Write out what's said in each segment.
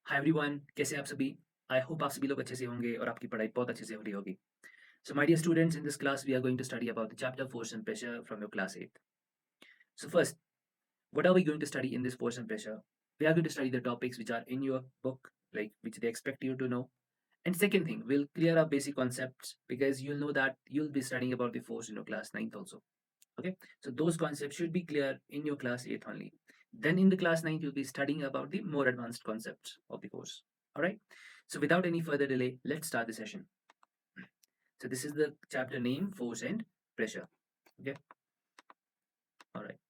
Hi everyone, कैसे हैं आप सभी? आई होप आप सभी लोग अच्छे से होंगे और आपकी पढ़ाई बहुत अच्छे से हो रही होगी। So my dear students, in this class we are going to study about the chapter force and pressure from your class 8th. So first, what are we going to study in this force and pressure? We are going to study the topics which are in your book, like which they expect you to know. And second thing, we'll clear up basic concepts because you'll know that you'll be studying about the force in your class 9th also. Okay, so those concepts should be clear in your class 8th only. Then in the class 9th, you'll be studying about the more advanced concepts of the course. All right, so without any further delay, let's start the session. So this is the chapter name, force and pressure. Okay, all right.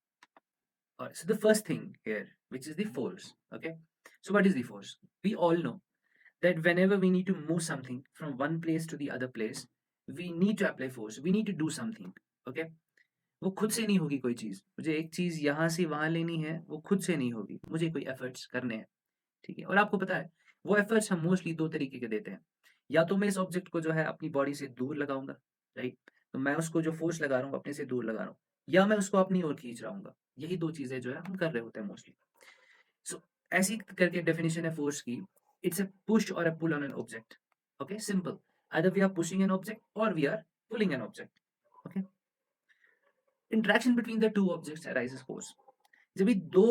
All right, so the first thing here, which is the force. Okay, so what is the force? We all know that whenever we need to move something from one place to the other place, we need to apply force, we need to do something. Okay, वो खुद से नहीं होगी कोई चीज़। मुझे एक चीज़ यहाँ से वहाँ लेनी है, वो खुद से नहीं होगी, मुझे कोई एफर्ट्स करने हैं। ठीक है, और आपको पता है वो एफर्ट्स हम मोस्टली दो तरीके के देते हैं। या तो मैं इस ऑब्जेक्ट को जो है अपनी बॉडी से दूर लगाऊंगा, राइट, तो मैं उसको जो फोर्स लगा रहा हूँ अपने से दूर लगा रहा हूँ, या मैं उसको अपनी ओर खींच रहा हूँ। यही दो चीज़ें जो है हम कर रहे होते हैं मोस्टली। सो ऐसी करके डेफिनेशन है फोर्स की। इट्स अ पुश और a pull on an object. Okay, simple. either we are pushing an object or we are pulling an object. Okay, interaction between the two objects arises force. जब भी दो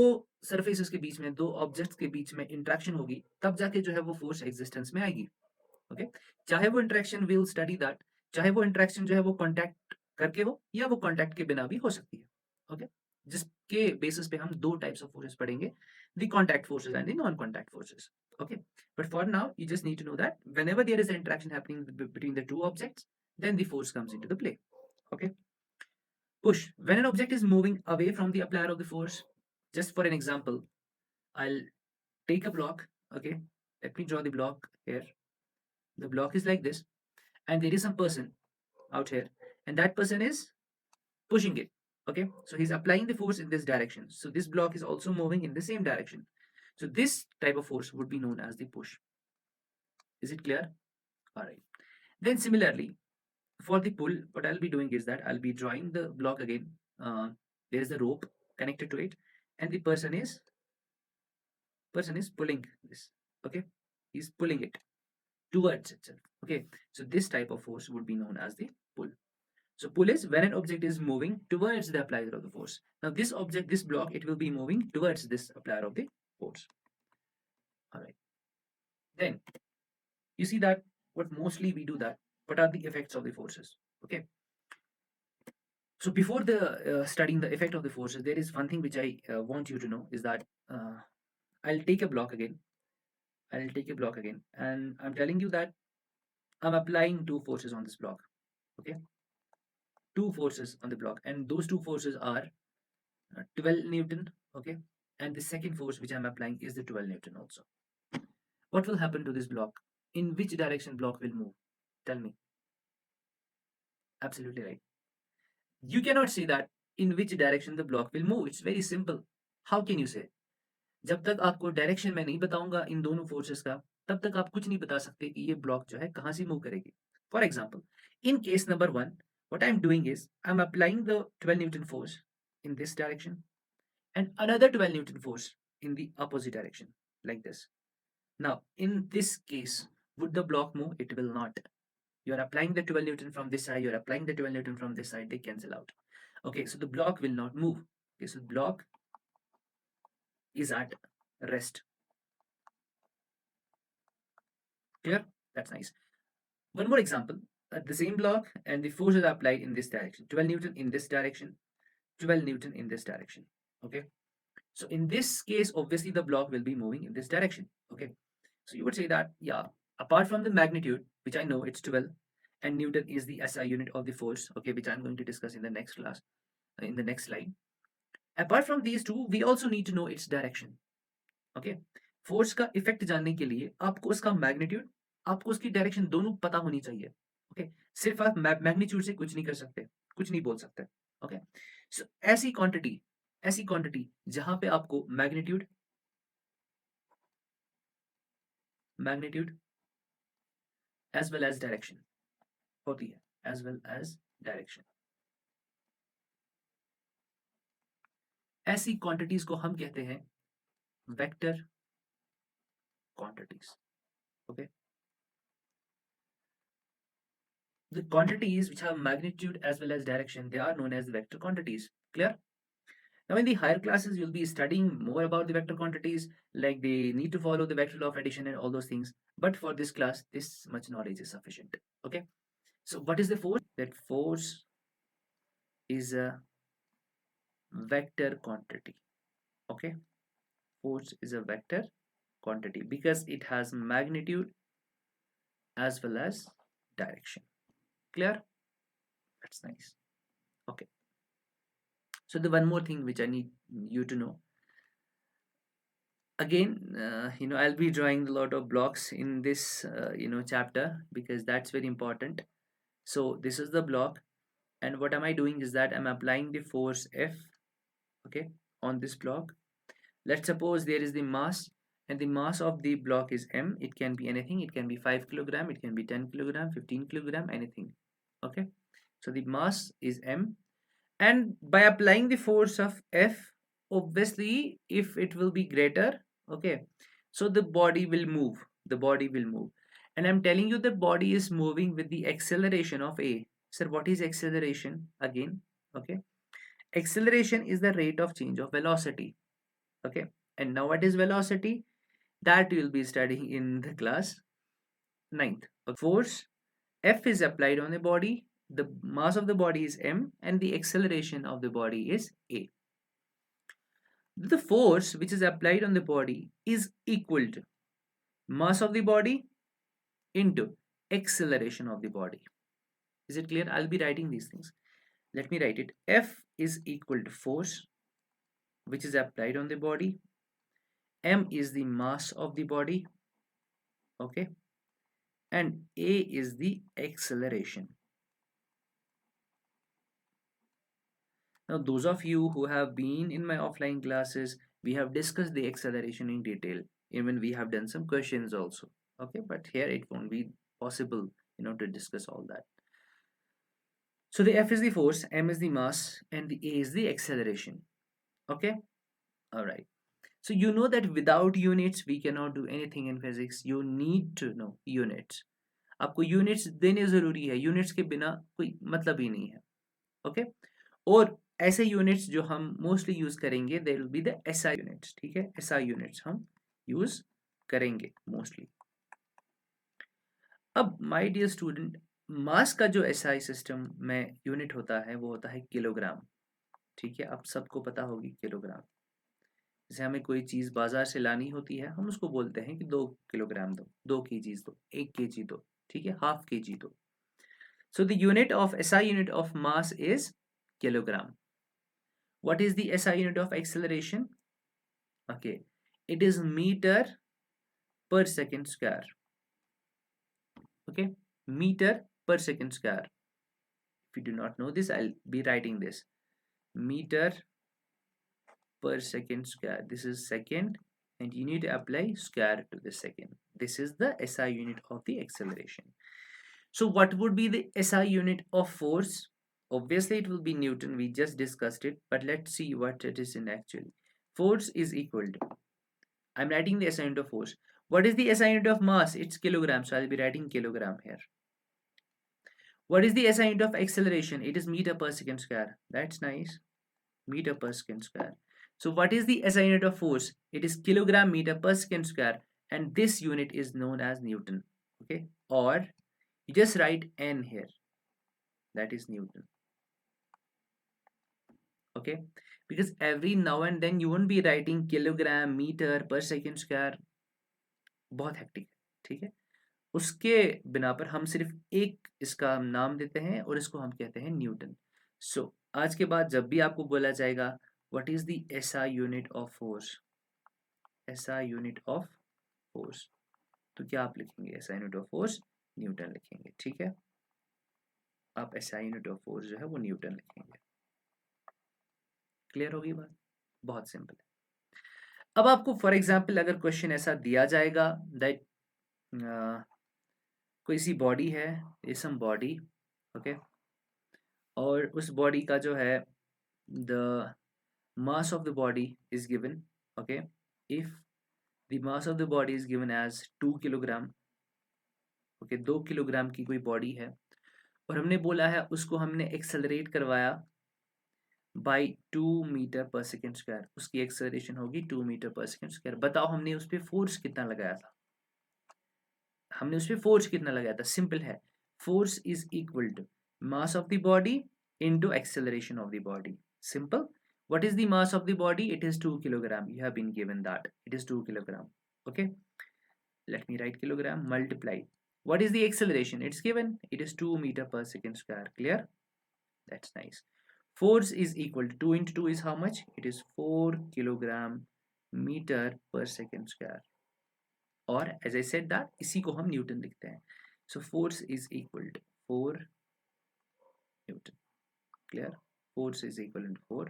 surfaces के बीच में, दो objects के बीच में interaction होगी, तब जाके जो है वो फोर्स एग्जिस्टेंस में आएगी। ओके, चाहे वो इंटरेक्शन, विल स्टडी दैट, चाहे वो इंटरेक्शन जो है वो कॉन्टैक्ट करके हो या वो कॉन्टैक्ट के बिना भी हो सकती है। ओके, जिसके बेसिस पे हम दो टाइप्स ऑफ फोर्सेस पढ़ेंगे, the contact forces and the non contact forces. Okay, but for now you just need to know that whenever there is an interaction happening between the two objects, then the force comes into the play. Okay, push, when an object is moving away from the applier of the force. Just for an example, I'll take a block. Okay, let me draw the block here. The block is like this, and there is some person out here, and that person is pushing it. Okay, so he's applying the force in this direction, so this block is also moving in the same direction. So this type of force would be known as the push. Is it clear? All right, then similarly for the pull, what I'll be doing is that I'll be drawing the block again. There is a rope connected to it, and the person is pulling this. Okay, he's pulling it towards itself. Okay, so this type of force would be known as the pull. So pull is when an object is moving towards the applier of the force. Now this object, this block, it will be moving towards this applier of the force. All right, then you see that what mostly we do that, what are the effects of the forces? Okay, so before the studying the effect of the forces, there is one thing which I want you to know is that I'll take a block again. I'll take a block again, and I'm telling you that I'm applying two forces on this block. Okay, two forces on the block, and those two forces are 12 Newton. Okay, and the second force which I'm applying is the 12 Newton also. What will happen to this block? In which direction block will move? Tell me. Absolutely right. You cannot say that in which direction the block will move. It's very simple. How can you say? जब तक आपको direction मैं नहीं बताऊंगा इन दोनों forces का, तब तक आप कुछ नहीं बता सकते कि ये ब्लॉक जो है कहां से मूव करेगी। For example, in case number one, what I'm doing is I'm applying the 12 Newton force in this direction and another 12 Newton force in the opposite direction, like this. Now, in this case, would the block move? It will not. You are applying the 12 Newton from this side, you are applying the 12 Newton from this side, they cancel out. Okay, so the block will not move. Okay, so the block is at rest. Clear? That's nice. One more example. The same block and the forces are applied in this direction. 12 Newton in this direction, 12 Newton in this direction. Okay. So in this case, obviously the block will be moving in this direction. Okay. So you would say that, yeah, apart from the magnitude, which I know it's 12, and Newton is the SI unit of the force, okay, which I'm going to discuss in the next class, in the next slide. Apart from these two, we also need to know its direction. Okay. Force का effect जानने के लिए आपको उसका magnitude, आपको उसकी direction दोनों पता होनी चाहिए। ओके, सिर्फ आप मैग्नीट्यूड से कुछ नहीं कर सकते, कुछ नहीं बोल सकते। ओके, सो ऐसी क्वांटिटी जहां पे आपको magnitude as well as direction होती है, एज वेल एज डायरेक्शन, ऐसी क्वांटिटीज को हम कहते हैं vector quantities. Okay, the quantities which have magnitude as well as direction, they are known as vector quantities. Clear? Now in the higher classes you'll be studying more about the vector quantities, like they need to follow the vector law of addition and all those things, but for this class this much knowledge is sufficient. Okay, so what is the force? That force is a vector quantity. Okay, force is a vector quantity because it has magnitude as well as direction. Clear? That's nice. Okay, so the one more thing which I need you to know, again, I'll be drawing a lot of blocks in this chapter because that's very important. So this is the block, and what am I doing is that I'm applying the force F, okay, on this block. Let's suppose there is the mass, and the mass of the block is m. It can be anything. It can be 5 kilogram, it can be 10 kilogram, 15 kilogram, anything. Okay, so the mass is m, and by applying the force of F, obviously if it will be greater, okay, so the body will move. The body will move, and I'm telling you the body is moving with the acceleration of a. Sir, what is acceleration again? Okay, acceleration is the rate of change of velocity. Okay, and now what is velocity? That you will be studying in the class 9th. Force F is applied on the body, the mass of the body is m, and the acceleration of the body is a. The force which is applied on the body is equal to mass of the body into acceleration of the body. Is it clear? I'll be writing these things. Let me write it. F is equal to force which is applied on the body. M is the mass of the body. Okay. And A is the acceleration. Now, those of you who have been in my offline classes, we have discussed the acceleration in detail. Even we have done some questions also. Okay, but here it won't be possible, to discuss all that. So the F is the force, M is the mass, and the A is the acceleration. Okay, all right. So you know that without units we cannot do anything in physics. You need to know units. आपको units देने ज़रूरी है. Units के बिना कोई मतलब ही नहीं है. ओके, और ऐसे यूनिट्स जो हम मोस्टली यूज करेंगे they will be the SI units. ठीक है, एसआई यूनिट्स हम यूज करेंगे मोस्टली. अब माय डियर स्टूडेंट, मास का जो एसआई सिस्टम में यूनिट होता है वो होता है किलोग्राम. ठीक है, आप सबको पता होगी किलोग्राम. जैसे हमें कोई चीज़ बाजार से लानी होती है, हम उसको बोलते हैं कि 2 किलोग्राम दो, 2 kg दो, 1 kg दो. ठीक है, हाफ kg दो. So the unit of SI unit of mass is kilogram. What is the SI unit of acceleration? Okay, it is meter per second square. Okay, meter per second square. If you do not know this, I'll be writing this. Meter per second square. This is second, and you need to apply square to the second. This is the SI unit of the acceleration. So what would be the SI unit of force? Obviously it will be Newton, we just discussed it, but let's see what it is in actually. Force is equal to, I'm writing the SI unit of force. What is the SI unit of mass? It's kilogram, so I'll be writing kilogram here. What is the SI unit of acceleration? It is meter per second square. That's nice. Meter per second square. So what is the SI unit of force? It is kilogram meter per second square, and this unit is known as Newton. Okay, or you just write N here. That is Newton. Okay, because every now and then you won't be writing kilogram meter per second square. बहुत hectic. ठीक है, उसके बिना पर हम सिर्फ एक इसका नाम देते हैं और इसको हम कहते हैं न्यूटन. सो आज के बाद जब भी आपको बोला जाएगा what is the SI unit of force, SI unit of force, तो क्या आप लिखेंगे? SI unit of force Newton लिखेंगे. ठीक है, आप एसआई यूनिट ऑफ फोर्स जो है वो न्यूटन लिखेंगे. क्लियर होगी बात? बहुत सिंपल है. अब आपको फॉर एग्जाम्पल अगर क्वेश्चन ऐसा दिया जाएगा दैट कोई सी बॉडी है, ये सम बॉडी, ओके, और उस बॉडी का जो है the mass of the body is given. Okay, if the mass of the body is given as 2 kilogram. Okay, 2 kilogram की कोई बॉडी है और हमने बोला है उसको हमने एक्सेलरेट करवाया बाई 2 मीटर पर सेकेंड स्क्वायर, उसकी एक्सेलरेशन होगी 2 मीटर पर सेकेंड स्क्वायर। बताओ हमने उस पर फोर्स कितना लगाया था? हमने उस पर फोर्स कितना लगाया था? सिंपल है, force is equal to mass of the body into acceleration of the body. Simple. what is the mass of the body? It is 2 kilogram. You have been given that it is 2 kilogram. Okay, let me write kilogram multiply. What is the acceleration? It's given, it is 2 meter per second square. Clear? That's nice. Force is equal to 2 into 2 is how much? It is 4 kilogram meter per second square. और as I said that इसी को हम Newton लिखते हैं. So force is equal to 4 Newton. Clear? Force is equal to 4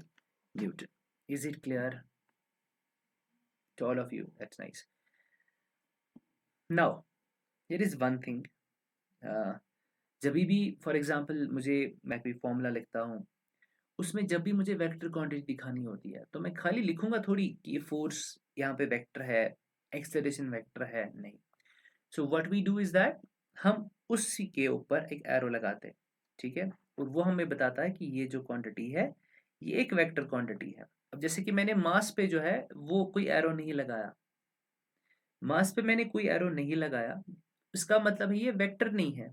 Newton. Is it clear to all of you? That's nice. Now there is one thing. जब भी for example मैं कोई formula लिखता हूँ, उसमें जब भी मुझे वेक्टर क्वांटिटी दिखानी होती है तो मैं खाली लिखूंगा थोड़ी कि ये फोर्स यहाँ पे वेक्टर है, एक्सेलरेशन वेक्टर है, नहीं। So what we do is that हम उसी के ऊपर एक एरो लगाते हैं, ठीक है, और वो हमें बताता है कि ये जो क्वांटिटी है ये एक वेक्टर क्वांटिटी है। अब जैसे कि मैंने मास पे जो है वो कोई एरो नहीं लगाया, मास पे मैंने कोई एरो नहीं लगाया, इसका मतलब है ये वेक्टर नहीं है,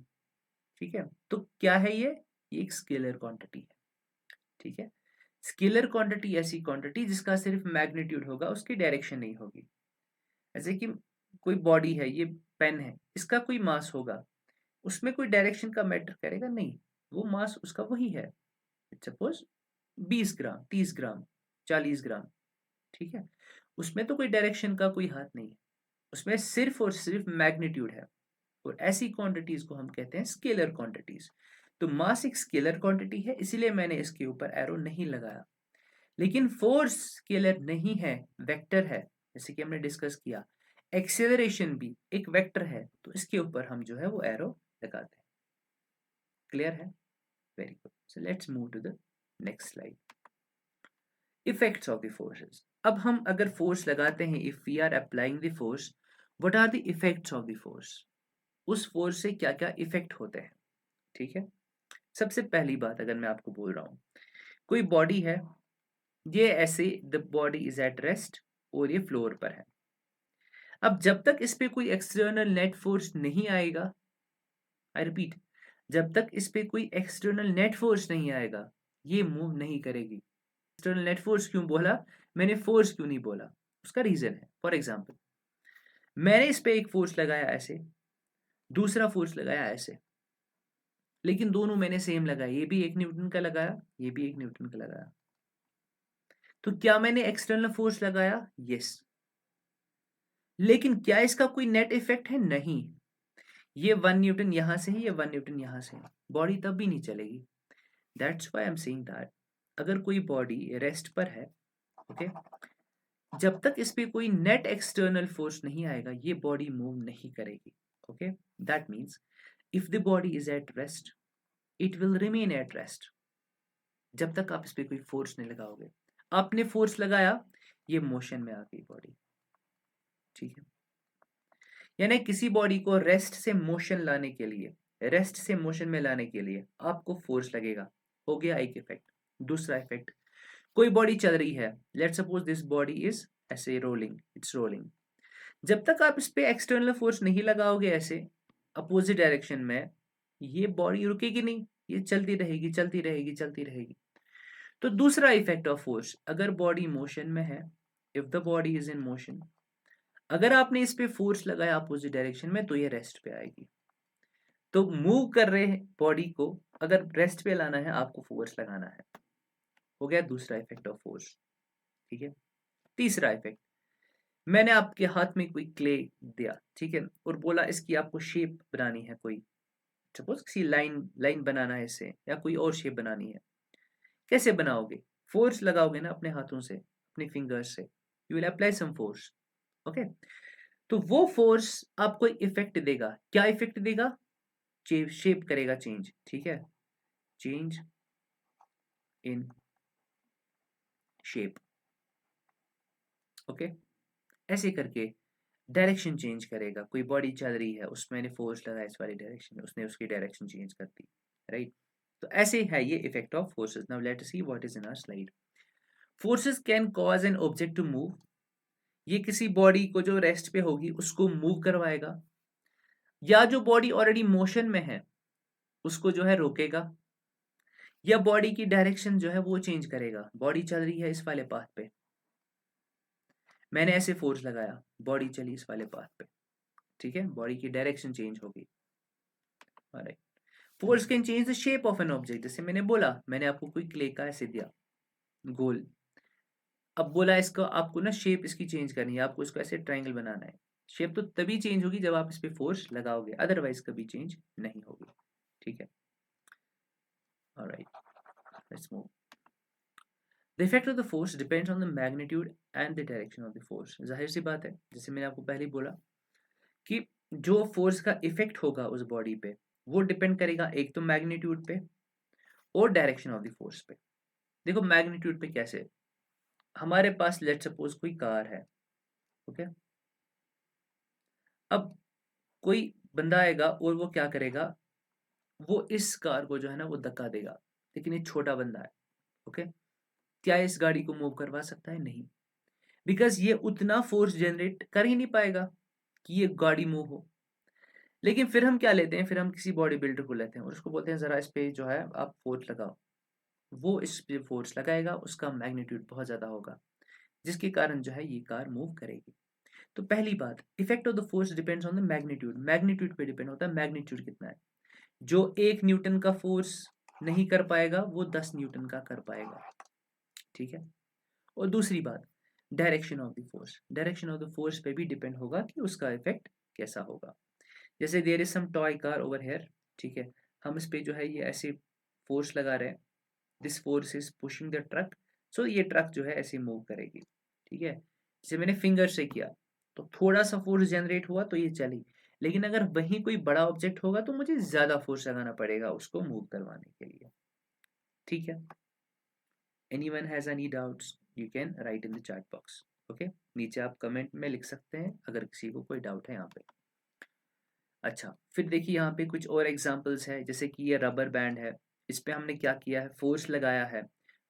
ठीक है। तो क्या है ये एक स्केलर क्वांटिटी है, ठीक है। स्केलर क्वांटिटी ऐसी क्वांटिटी जिसका सिर्फ मैग्नीट्यूड होगा, उसकी डायरेक्शन नहीं होगी। जैसे कि कोई बॉडी है, ये पेन है, इसका कोई मास होगा, उसमें कोई डायरेक्शन का मैटर करेगा नहीं, वो मास उसका वही है। सपोज 20 ग्राम, 30 ग्राम, 40 ग्राम, ठीक है, उसमें तो कोई डायरेक्शन का कोई हाथ नहीं है, उसमें सिर्फ और सिर्फ मैग्नीट्यूड है। और ऐसी क्वांटिटीज को हम कहते हैं स्केलर क्वांटिटीज। तो मास एक स्केलर क्वांटिटी है, इसीलिए मैंने इसके ऊपर एरो नहीं लगाया। लेकिन फोर्स स्केलर नहीं है, वेक्टर है, जैसे कि हमने डिस्कस किया। एक्सेलरेशन भी एक वेक्टर है, तो इसके ऊपर हम जो है वो एरो लगाते हैं। क्लियर है? Very good. So let's move to the next slide. Effects of the forces. अब हम अगर फोर्स लगाते हैं, if we are applying the force, what are the effects of the force? उस फोर्स से क्या क्या इफेक्ट होते हैं, ठीक है। सबसे पहली बात अगर मैं आपको बोल रहा हूं, कोई बॉडी है, ये ऐसे the body is at rest और ये फ्लोर पर है। अब जब तक इस पे कोई एक्सटर्नल नेट फोर्स नहीं आएगा, आई रिपीट, जब तक इस पे कोई एक्सटर्नल नेट फोर्स नहीं आएगा, ये मूव नहीं करेगी। एक्सटर्नल नेट फोर्स क्यों बोला मैंने, फोर्स क्यों नहीं बोला, उसका रीजन है। फॉर एग्जाम्पल, मैंने इस पे एक फोर्स लगाया ऐसे, दूसरा फोर्स लगाया ऐसे, लेकिन दोनों मैंने सेम लगाया, ये भी 1 न्यूटन का लगाया, ये भी 1 न्यूटन का लगाया। तो क्या मैंने एक्सटर्नल फोर्स लगाया? यस। लेकिन क्या इसका कोई नेट इफेक्ट है? नहीं। ये 1 न्यूटन यहां से है, ये 1 न्यूटन यहां से है, बॉडी तब भी नहीं चलेगी। That's why I am saying that अगर कोई बॉडी रेस्ट पर है, ओके, जब तक इस पे कोई नेट एक्सटर्नल फोर्स नहीं आएगा, ये बॉडी मूव नहीं करेगी। Okay, that means if the body is at rest, it will remain at rest, जब तक आप इस पे कोई फोर्स नहीं लगाओगे। आपने फोर्स लगाया, ये मोशन में आ गई बॉडी, ठीक है। यानी किसी बॉडी को रेस्ट से मोशन लाने के लिए, रेस्ट से मोशन में लाने के लिए आपको फोर्स लगेगा। हो गया एक इफेक्ट। दूसरा इफेक्ट, कोई बॉडी चल रही है, let's suppose this body is ऐसे रोलिंग, इट्स रोलिंग, जब तक आप इस पे एक्सटर्नल फोर्स नहीं लगाओगे ऐसे अपोजिट डायरेक्शन में, ये बॉडी रुकेगी नहीं, ये चलती रहेगी, चलती रहेगी, चलती रहेगी। तो दूसरा इफेक्ट ऑफ फोर्स, अगर बॉडी मोशन में है, if the body is in motion, अगर आपने इस पे फोर्स लगाया अपोजिट डायरेक्शन में, तो ये रेस्ट पे आएगी। तो मूव कर रहे हैं बॉडी को, अगर रेस्ट पे लाना है आपको फोर्स लगाना है। हो गया दूसरा इफेक्ट ऑफ फोर्स, ठीक है। तीसरा इफेक्ट, मैंने आपके हाथ में कोई क्ले दिया, ठीक है, और बोला इसकी आपको शेप बनानी है, कोई सपोज किसी लाइन लाइन बनाना है इससे, या कोई और शेप बनानी है। कैसे बनाओगे? फोर्स लगाओगे ना अपने हाथों से, अपने फिंगर्स से, you will apply some force. Okay, तो वो फोर्स आपको इफेक्ट देगा। क्या इफेक्ट देगा? शेप करेगा चेंज, ठीक है, चेंज इन शेप। ओके, ऐसे करके डायरेक्शन चेंज करेगा। कोई बॉडी चल रही है, उसमें मैंने फोर्स लगाया इस वाली डायरेक्शन में, उसने उसकी डायरेक्शन चेंज कर दी, राइट। तो ऐसे है ये effect of forces. Now let us see what is in our slide. Forces can cause an object to move. ये किसी बॉडी को जो रेस्ट पे होगी उसको मूव करवाएगा, या जो बॉडी ऑलरेडी मोशन में है उसको जो है रोकेगा, या बॉडी की डायरेक्शन जो है वो चेंज करेगा। बॉडी चल रही है इस वाले पाथ पे, मैंने ऐसे फोर्स लगाया, बॉडी चली इस वाले पाथ पे, ठीक है, बॉडी की डायरेक्शन चेंज होगी। Alright, force can change the shape of an object. जैसे मैंने बोला, मैंने आपको कोई क्ले का ऐसे दिया गोल, अब बोला इसको आपको ना शेप इसकी चेंज करनी है, आपको इसको ऐसे ट्रायंगल बनाना है। शेप तो तभी चेंज होगी जब आप इस पे फोर्स लगाओगे, अदरवाइज कभी चेंज नहीं होगी, ठीक है। Alright, let's move. The effect of the force depends on the magnitude and the direction of the force. जाहिर सी बात है, जैसे मैंने आपको पहले ही बोला कि जो फोर्स का इफेक्ट होगा उस बॉडी पे वो डिपेंड करेगा एक तो मैग्नीट्यूड पे और डायरेक्शन ऑफ द फोर्स पे। देखो मैग्नीट्यूड पे कैसे, हमारे पास लेट सपोज कोई कार है, ओके। अब कोई बंदा आएगा और वो क्या करेगा, वो इस कार को जो है ना वो धक्का देगा, लेकिन ये छोटा बंदा है, ओके। क्या इस गाड़ी को मूव करवा सकता है? नहीं, बिकॉज ये उतना फोर्स जनरेट कर ही नहीं पाएगा कि ये गाड़ी मूव हो। लेकिन फिर हम क्या लेते हैं, फिर हम किसी बॉडी बिल्डर को लेते हैं और उसको बोलते हैं जरा इस पे जो है आप फोर्स लगाओ। वो इस पे फोर्स लगाएगा, उसका मैग्नीट्यूड बहुत ज्यादा होगा, जिसके कारण जो है ये कार मूव करेगी। तो पहली बात, effect of the force depends on the magnitude. Magnitude पे डिपेंड होता है मैग्नीट्यूड कितना है। जो 1 न्यूटन का फोर्स नहीं कर पाएगा वो 10 न्यूटन का कर पाएगा, ठीक है। और दूसरी बात, direction of the force. Direction of the force पे भी डिपेंड होगा कि उसका इफेक्ट कैसा होगा। जैसे there is some toy car over here, ठीक है, हम इस पे जो है ये ऐसे फोर्स लगा रहे हैं, this force is pushing the truck, so ये ट्रक जो है ऐसे मूव करेगी, ठीक है। जैसे मैंने फिंगर से किया तो थोड़ा सा फोर्स जनरेट हुआ तो ये चली, लेकिन अगर वहीं कोई बड़ा ऑब्जेक्ट होगा तो मुझे ज्यादा फोर्स लगाना पड़ेगा उसको मूव करवाने के लिए, ठीक है। Anyone has any doubts you can write in the chat box, okay. नीचे आप कमेंट में लिख सकते हैं अगर किसी को कोई डाउट है यहाँ पे। अच्छा, फिर देखिए यहाँ पे कुछ और एग्जांपल्स है, जैसे कि ये रबर बैंड है, इस पे हमने क्या किया है, फोर्स लगाया है,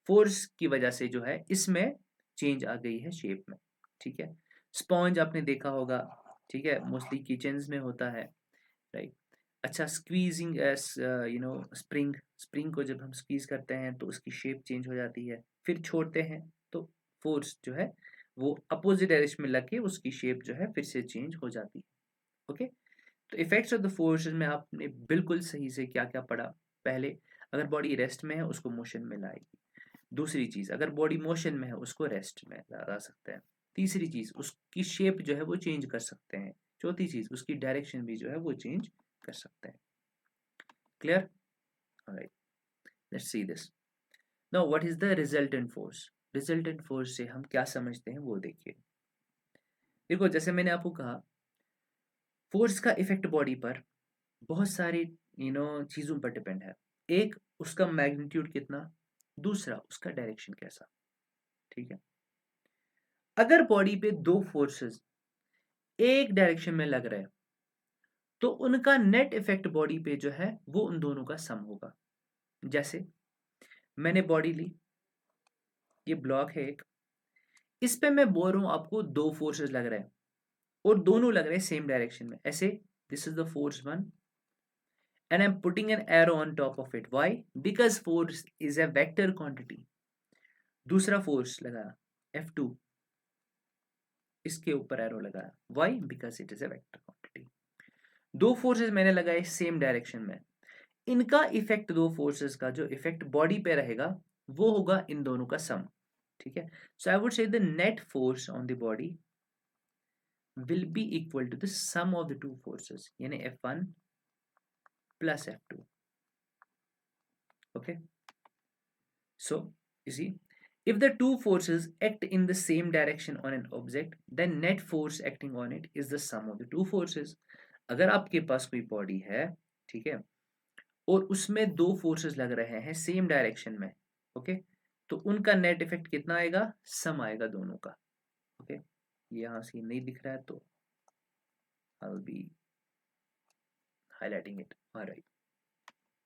फोर्स की वजह से जो है इसमें चेंज आ गई है शेप में, ठीक है। स्पॉन्ज आपने देखा होगा, ठीक है, मोस्टली किचन्स में होता है, राइट। अच्छा, स्क्वीजिंग एस स्प्रिंग, स्प्रिंग को जब हम स्क्वीज करते हैं तो उसकी शेप चेंज हो जाती है, फिर छोड़ते हैं तो फोर्स जो है वो अपोजिट डायरेक्शन में लग के उसकी शेप जो है फिर से चेंज हो जाती है, ओके। तो इफेक्ट्स ऑफ द फोर्सेस में आपने बिल्कुल सही से क्या क्या पढ़ा। पहले, अगर बॉडी रेस्ट में है उसको मोशन में लाएगी। दूसरी चीज, अगर बॉडी मोशन में है उसको रेस्ट में ला सकते हैं। तीसरी चीज, उसकी शेप जो है वो चेंज कर सकते हैं। चौथी चीज, उसकी डायरेक्शन भी जो है वो चेंज कर सकते हैं। Clear? Alright, let's see this. Now what is the resultant force. Resultant force से हम क्या समझते हैं वो देखिए। देखो जैसे मैंने आपको कहा, फोर्स का इफेक्ट बॉडी पर बहुत सारी चीजों पर डिपेंड है। एक, उसका मैग्नीट्यूड कितना, दूसरा उसका डायरेक्शन कैसा, ठीक है। अगर बॉडी पे दो फोर्सेस एक डायरेक्शन में लग रहे हैं तो उनका नेट इफेक्ट बॉडी पे जो है वो उन दोनों का सम होगा। जैसे मैंने बॉडी ली, ये ब्लॉक है एक, इस पे मैं बोल रहा हूं आपको दो फोर्सेस लग रहे हैं और दोनों लग रहे हैं सेम डायरेक्शन में, ऐसे this is the force one and I'm putting an arrow on top of it. Why? Because force is a vector quantity. दूसरा फोर्स लगाया F2, इसके ऊपर एरो लगाया, Why? Because it is a vector quantity. दो forces मैंने लगाए same direction में, इनका इफेक्ट, दो फोर्सेस का जो इफेक्ट बॉडी पे रहेगा वो होगा इन दोनों का सम, ठीक है। So I would say the net force on the body will be equal to the sum of the two forces, यानी F1 plus F2, okay. So you see, if the two forces act in the same direction on an object, then net force acting on it is the sum of the two forces. अगर आपके पास कोई body है, ठीक है, और उसमें दो forces लग रहे हैं सेम डायरेक्शन में, ओके, तो उनका नेट इफेक्ट कितना आएगा, सम आएगा दोनों का, ओके। यहाँ से नहीं दिख रहा है तो I'll be highlighting it. Alright,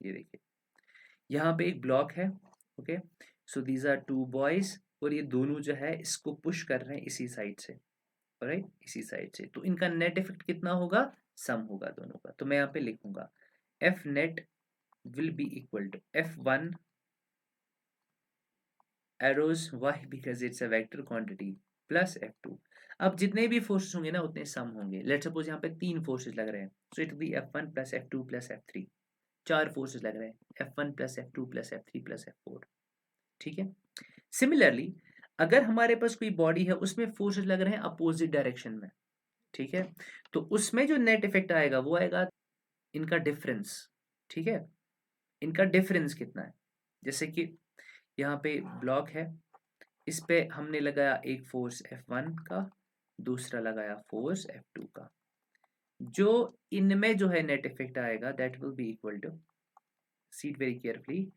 ये देखिए यहाँ पे एक ब्लॉक है. Okay, so these are two boys और ये दोनों जो है इसको पुश कर रहे हैं इसी साइड से. राइट, इसी साइड से. तो इनका नेट इफेक्ट कितना होगा? सम होगा दोनों का. तो मैं यहाँ पे लिखूंगा F net will be equal to F1 arrows why because it's a vector quantity plus F2. अब जितने भी फोर्सेस होंगे ना उतने सम होंगे. लेट सपोज यहाँ पे 3 फोर्सेस लग रहे हैं, so it will B F1 plus F2 plus F3. 4 forces लग रहे हैं, F1 plus F2 plus F3 plus F4. ठीक है. सिमिलरली अगर हमारे पास कोई बॉडी है उसमें फोर्सेस लग रहे हैं अपोजिट डायरेक्शन में, ठीक है, तो उसमें जो नेट इफेक्ट आएगा वो आएगा इनका डिफरेंस. ठीक है, इनका डिफरेंस कितना है. जैसे कि यहाँ पे ब्लॉक है, इस पे हमने लगाया एक फोर्स F1 का, दूसरा लगाया फोर्स F2 का. जो इनमें जो है नेट इफेक्ट आएगा that will be equal to, see it very carefully,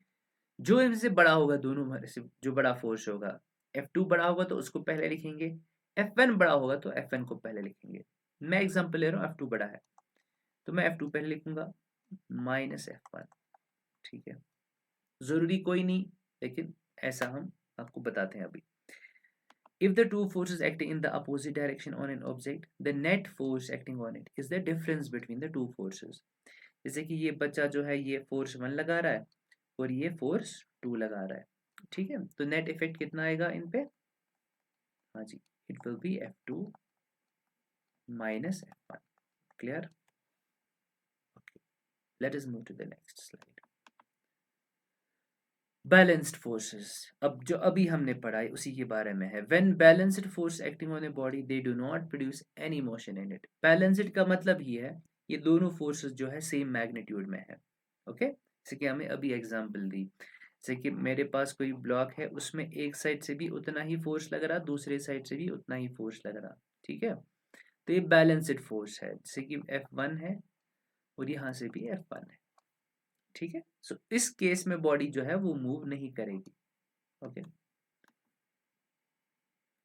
जो इनसे बड़ा होगा दोनों में से जो बड़ा फोर्स होगा, F2 बड़ा होगा तो उसको पहले लिखेंगे, F1 बड़ा होगा तो F1 को पहले लिखेंगे. मैं एग्जांपल ले रहा हूँ, F2 बड़ा है तो मैं F2 पहले लिखूंगा माइनस F1. ठीक है, जरूरी कोई नहीं, लेकिन ऐसा हम आपको बताते हैं अभी. If the two forces acting in the opposite direction on an object, the net force acting on it is the difference between the two forces. जैसे कि ये बच्चा जो है ये फोर्स 1 लगा रहा है और ये फोर्स 2 लगा रहा है. ठीक है, तो नेट इफेक्ट कितना आएगा इन पे? हाँ जी, it will be F2 minus F1. Clear? Okay, let us move to the next slide. Balanced forces. अब जो अभी हमने पढ़ा है उसी के बारे में है. When balanced force acting on a body they do not produce any motion in it. Balanced का मतलब ये है ये दोनों फोर्सेस जो है सेम मैग्नीट्यूड में है. ओके, जैसे कि हमें अभी एग्जांपल दी, जैसे कि मेरे पास कोई ब्लॉक है उसमें एक साइड से भी उतना ही फोर्स लग रहा, दूसरे साइड से भी उतना ही फोर्स लग रहा. ठीक है, तो ये बैलेंस्ड फोर्स है, जैसे कि F1 है और यहाँ से भी F1 है. ठीक है, सो इस केस में बॉडी जो है वो मूव नहीं करेगी. Okay,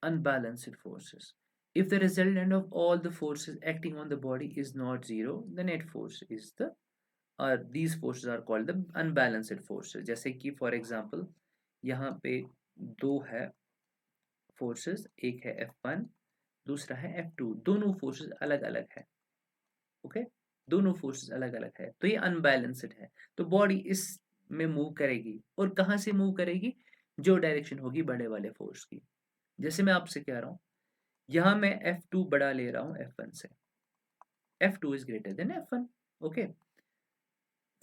unbalanced forces. If the resultant of all the forces acting on the body is not zero, the net force is the, or these forces are called the unbalanced forces. जैसे कि for example यहाँ पे दो है forces, एक है F1 दूसरा है F2, दोनों फोर्सेस अलग अलग है. ओके, दोनों फोर्सेस अलग अलग है तो ये अनबैलेंस्ड है. तो बॉडी इस में मूव करेगी और कहाँ से मूव करेगी? जो डायरेक्शन होगी बड़े वाले फोर्स की. जैसे मैं आपसे कह रहा हूँ यहाँ मैं F2 बड़ा ले रहा हूँ F1 से, F2 is greater than F1. Okay,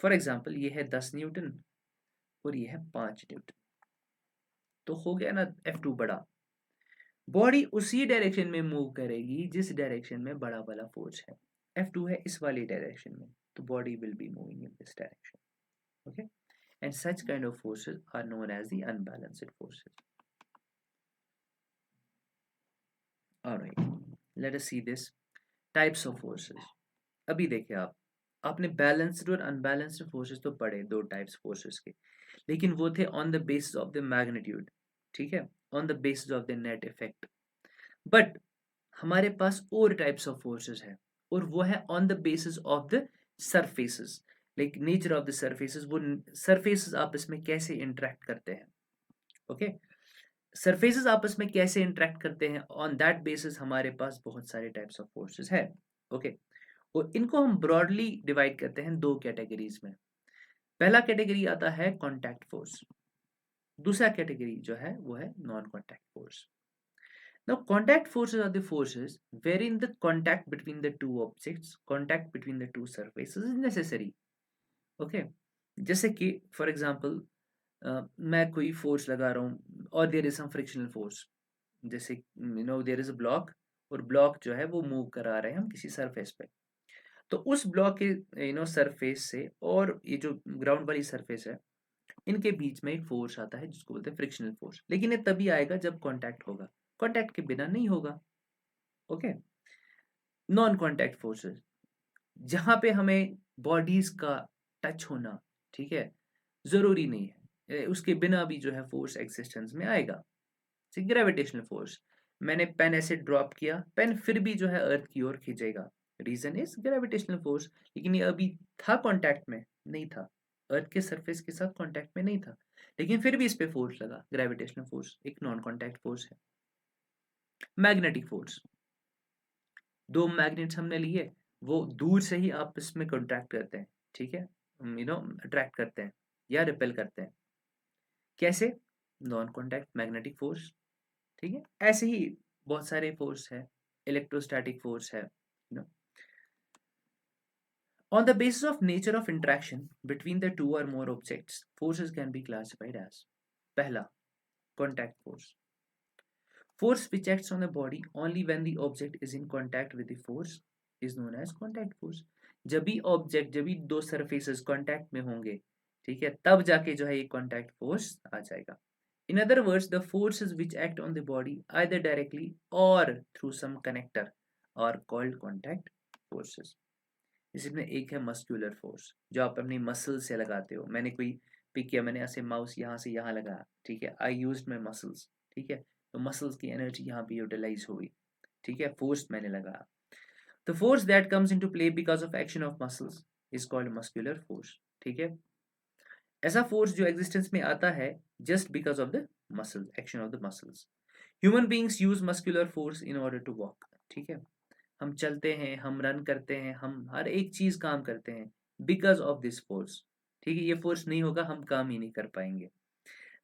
for example ये है 10 न्यूटन और ये है 5 न्यूटन, तो हो गया ना F2 बड़ा. बॉडी उसी डायरेक्शन में मूव करेगी जिस डायरेक्शन में बड़ा वाला फोर्स है. F2 है इस वाली डायरेक्शन में, तो body will be moving in this direction. Okay, and such kind of forces are known as the unbalanced forces. All right, let us see this types of forces. अभी देखिए आपने balanced और unbalanced forces तो पढ़े, दो types forces के, लेकिन वो थे on the basis of the magnitude. ठीक है, on the basis of the net effect. But हमारे पास और टाइप्स ऑफ फोर्सेस है और वो है on the basis of the surfaces. Like nature of the surfaces, वो सरफेसेस आपस में कैसे इंटरेक्ट करते हैं. ओके, सरफेसेस आपस में कैसे इंटरेक्ट करते हैं, ऑन दैट बेसिस हमारे पास बहुत सारे टाइप्स ऑफ फोर्सेस है. ओके, और इनको हम ब्रॉडली डिवाइड करते हैं दो कैटेगरीज में. पहला कैटेगरी आता है कॉन्टैक्ट फोर्स, दूसरा कैटेगरी जो है वो है non contact force. Now, contact forces are the forces wherein the contact between the two objects, contact between the two surfaces is necessary. Okay, जैसे कि फॉर एग्जांपल मैं कोई फोर्स लगा रहा हूँ और there is some frictional force, जैसे you know there is a block और ब्लॉक जो है वो मूव करा रहे हैं हम किसी सरफेस पे. तो उस ब्लॉक के यू नो सरफेस से और ये जो ग्राउंड वाली सरफेस है इनके बीच में एक फोर्स आता है जिसको बोलते हैं फ्रिक्शनल फोर्स. लेकिन ये तभी आएगा जब कांटेक्ट होगा, कांटेक्ट के बिना नहीं होगा. ओके, नॉन कांटेक्ट फोर्सेस जहां पे हमें बॉडीज का टच होना, ठीक है, जरूरी नहीं है, उसके बिना भी जो है फोर्स एक्सिस्टेंस में आएगा. ग्रेविटेशनल फोर्स, मैंने पेन ऐसे ड्रॉप किया, पेन फिर भी जो है अर्थ की ओर खींचेगा. Reason is gravitational force. लेकिन ये अभी था कांटेक्ट में नहीं था, अर्थ के सरफेस के साथ कांटेक्ट में नहीं था, लेकिन फिर भी इस पे फोर्स लगा, ग्रेविटेशनल फोर्स एक नॉन कांटेक्ट फोर्स है। मैग्नेटिक फोर्स, दो मैग्नेट्स हमने लिए, वो दूर से ही आपस में कॉन्ट्रैक्ट करते हैं, ठीक है, अट्रैक्ट करते हैं या रिपेल करते हैं। कैसे? नॉन कांटेक्ट मैग्नेटिक फोर्स, ठीक है। ऐसे ही बहुत सारे फोर्स है, इलेक्ट्रोस्टैटिक फोर्स है, no. On the basis of nature of interaction between the two or more objects, forces can be classified as पहला contact force. Force which acts on the body only when the object is in contact with the force is known as contact force. जब भी object, जब भी दो surfaces contact में होंगे, ठीक है, तब जाके जो है ये कांटेक्ट फोर्स आ जाएगा. In other words, the forces which act on the body either directly or through some connector are called contact forces. इसमें एक है मस्कुलर फोर्स, जो आप अपनी मसल से लगाते हो. मैंने कोई पिक किया, मैंने ऐसे माउस यहाँ से यहाँ लगाया, ठीक है, आई यूज्ड माई मसल्स, ठीक है, तो मसल्स की एनर्जी यहाँ पे यूटिलाइज हो गई, ठीक है, फोर्स मैंने लगाया. The force that comes into play because of action of muscles is called muscular force, ठीक है. ऐसा फोर्स जो एग्जिस्टेंस में आता है just because of the muscles, action of the muscles. Human beings use muscular force in order to walk, ठीक है, हम चलते हैं, हम रन करते हैं, हम हर एक चीज काम करते हैं बिकॉज ऑफ दिस फोर्स, ठीक है. ये फोर्स नहीं होगा हम काम ही नहीं कर पाएंगे.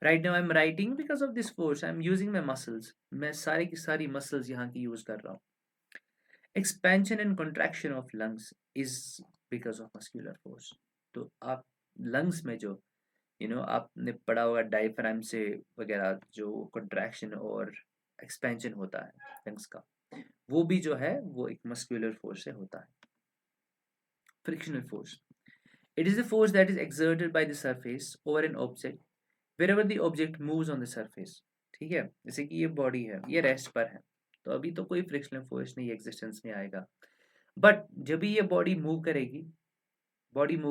Right now I am writing because of this force, I am using my muscles, मैं सारी की सारी मसल्स यहाँ की यूज कर रहा हूँ. Expansion and contraction of lungs is because of muscular force. तो आप लंग्स में जो आपने पढ़ा होगा डायफ्राम से वगैरह, जो कॉन्ट्रैक्शन और एक्सपेंशन होता है लंग्स का, वो भी जो है वो एक मस्कुलर फोर्स से होता है. Frictional force, it is the force that is exerted by the surface over an object wherever the object moves on the surface, ठीक है. जैसे कि ये बॉडी है, ये रेस्ट पर है, तो अभी तो कोई फ्रिक्शनल फोर्स नहीं एग्जिस्टेंस में आएगा, बट जब भी ये बॉडी मूव